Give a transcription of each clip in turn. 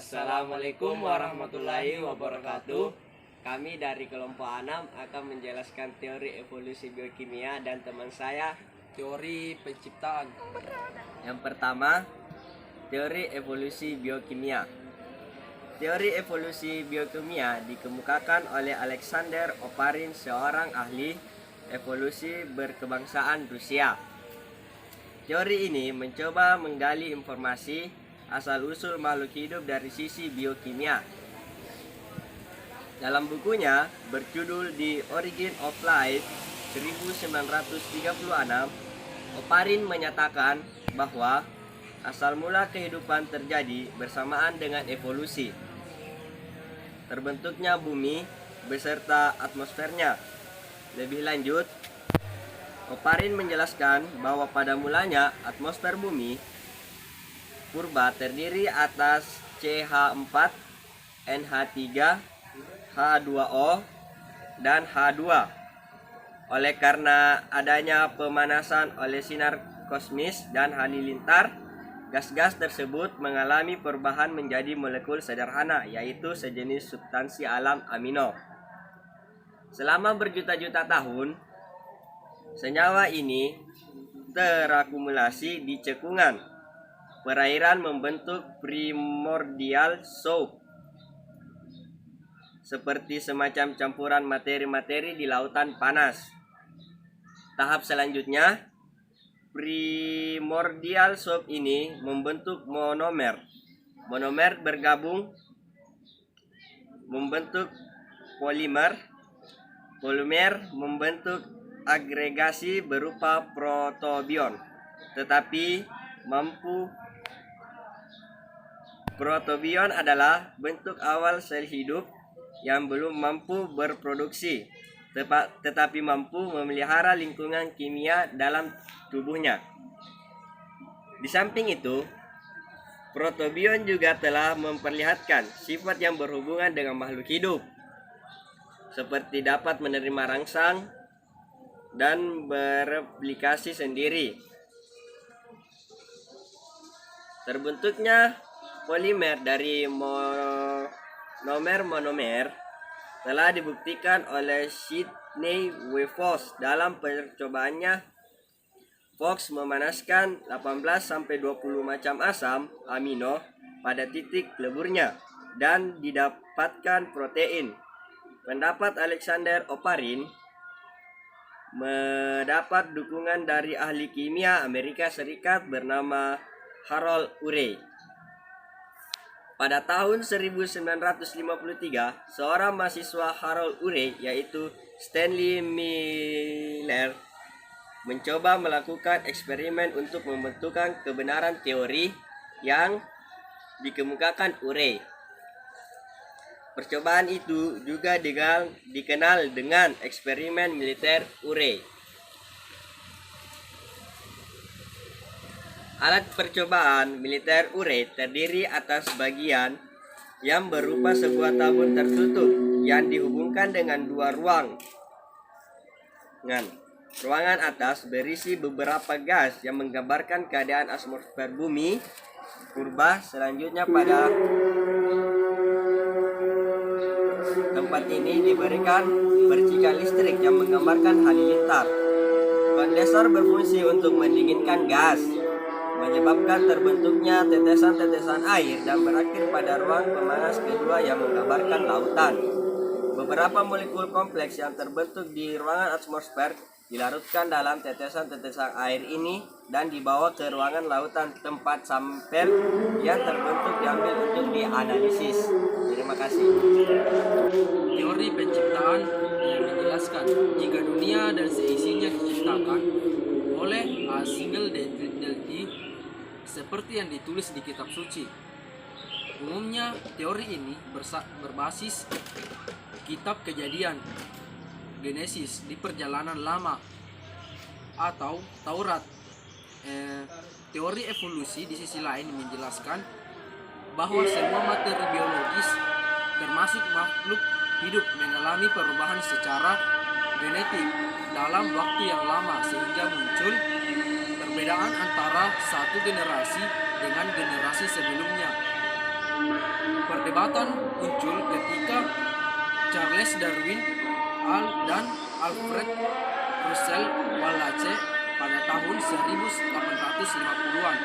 Assalamualaikum warahmatullahi wabarakatuh. Kami dari kelompok 6 akan menjelaskan teori evolusi biokimia dan teman saya teori penciptaan. yang pertama, teori evolusi biokimia. Teori evolusi biokimia dikemukakan oleh Alexander Oparin, seorang ahli evolusi berkebangsaan Rusia. Teori ini mencoba menggali informasi asal-usul makhluk hidup dari sisi biokimia. Dalam bukunya berjudul The Origin of Life 1936, Oparin menyatakan bahwa asal mula kehidupan terjadi bersamaan dengan evolusi. Terbentuknya bumi beserta atmosfernya. Lebih lanjut, Oparin menjelaskan bahwa pada mulanya atmosfer bumi purba terdiri atas CH4, NH3, H2O, dan H2. Oleh karena adanya pemanasan oleh sinar kosmis dan halilintar, gas-gas tersebut mengalami perubahan menjadi molekul sederhana, yaitu sejenis substansi alam amino. Selama berjuta-juta tahun, senyawa ini terakumulasi di cekungan perairan membentuk primordial soup, seperti semacam campuran materi-materi di lautan panas. Tahap selanjutnya, primordial soup ini membentuk monomer. Monomer bergabung membentuk polimer. Polimer membentuk agregasi berupa protobion. Protobion adalah bentuk awal sel hidup yang belum mampu berproduksi, tetapi mampu memelihara lingkungan kimia dalam tubuhnya. Di samping itu, protobion juga telah memperlihatkan sifat yang berhubungan dengan makhluk hidup, seperti dapat menerima rangsang dan bereplikasi sendiri. Terbentuknya polimer dari monomer telah dibuktikan oleh Sidney W. Fox dalam percobaannya. Fox memanaskan 18-20 macam asam amino pada titik leburnya dan didapatkan protein. Pendapat Alexander Oparin mendapat dukungan dari ahli kimia Amerika Serikat bernama Harold Urey. Pada tahun 1953, seorang mahasiswa Harold Urey, yaitu Stanley Miller, mencoba melakukan eksperimen untuk membentukkan kebenaran teori yang dikemukakan Urey. Percobaan itu juga dikenal dengan eksperimen militer Urey. Alat percobaan militer Urey terdiri atas bagian yang berupa sebuah tabung tertutup yang dihubungkan dengan dua ruangan. Ruangan atas berisi beberapa gas yang menggambarkan keadaan atmosfer bumi purba. Selanjutnya pada tempat ini diberikan percikan listrik yang menggambarkan halilintar. Kondensor berfungsi untuk mendinginkan gas, menyebabkan terbentuknya tetesan-tetesan air dan berakhir pada ruang pemanas kedua yang menggambarkan lautan. Beberapa molekul kompleks yang terbentuk di ruangan atmosfer dilarutkan dalam tetesan-tetesan air ini dan dibawa ke ruangan lautan, tempat sampel yang terbentuk diambil untuk dianalisis. Terima kasih. Teori penciptaan yang menjelaskan jika dunia dan seisinya diciptakan oleh A single delta seperti yang ditulis di kitab suci. Umumnya teori ini berbasis kitab Kejadian, Genesis di Perjalanan Lama atau Taurat. Teori evolusi di sisi lain menjelaskan bahwa semua materi biologis termasuk makhluk hidup mengalami perubahan secara genetik dalam waktu yang lama sehingga muncul perbedaan antara satu generasi dengan generasi sebelumnya. perdebatan muncul ketika Charles Darwin dan Alfred Russel Wallace pada tahun 1850-an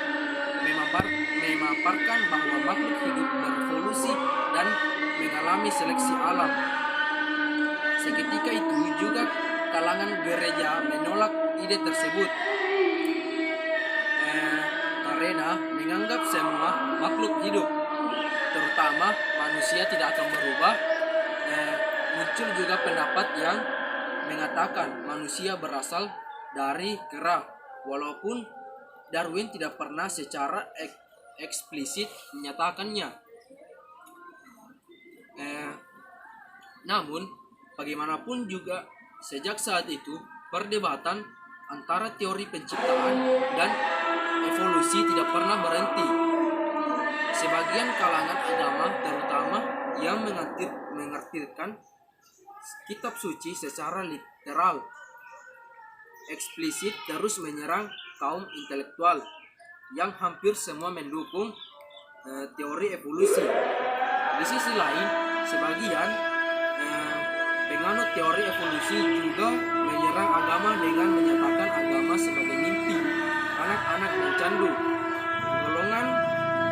memaparkan bahwa makhluk hidup berevolusi dan mengalami seleksi alam. Seketika itu juga kalangan gereja menolak ide tersebut karena menganggap semua makhluk hidup, terutama manusia, tidak akan berubah. Muncul juga pendapat yang mengatakan manusia berasal dari kera, walaupun Darwin tidak pernah secara eksplisit menyatakannya. Namun, bagaimanapun juga, sejak saat itu, perdebatan antara teori penciptaan dan evolusi tidak pernah berhenti. Sebagian kalangan agama, terutama yang mengartikan kitab suci secara literal, eksplisit, terus menyerang kaum intelektual yang hampir semua mendukung teori evolusi. Di sisi lain, sebagian penganut teori evolusi juga menyerang agama dengan menyatakan agama sebagai mimpi anak-anak dan candu. Golongan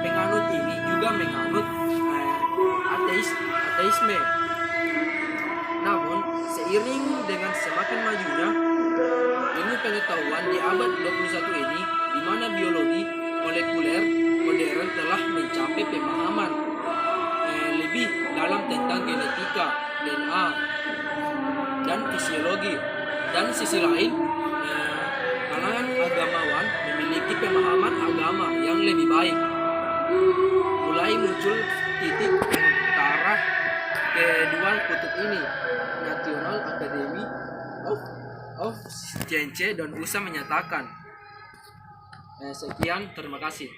penganut ini juga menganut ateisme. Namun, seiring dengan semakin majunya ilmu pengetahuan di abad 21 ini, di mana biologi molekuler modern telah mencapai pemahaman lebih dalam tentang genetika, DNA, dan fisiologi. Dan sisi lain, kalangan agamawan memiliki pemahaman agama yang lebih baik. Mulai muncul titik antara kedua kutub ini. National Academy of Science dan USA menyatakan. Sekian, terima kasih.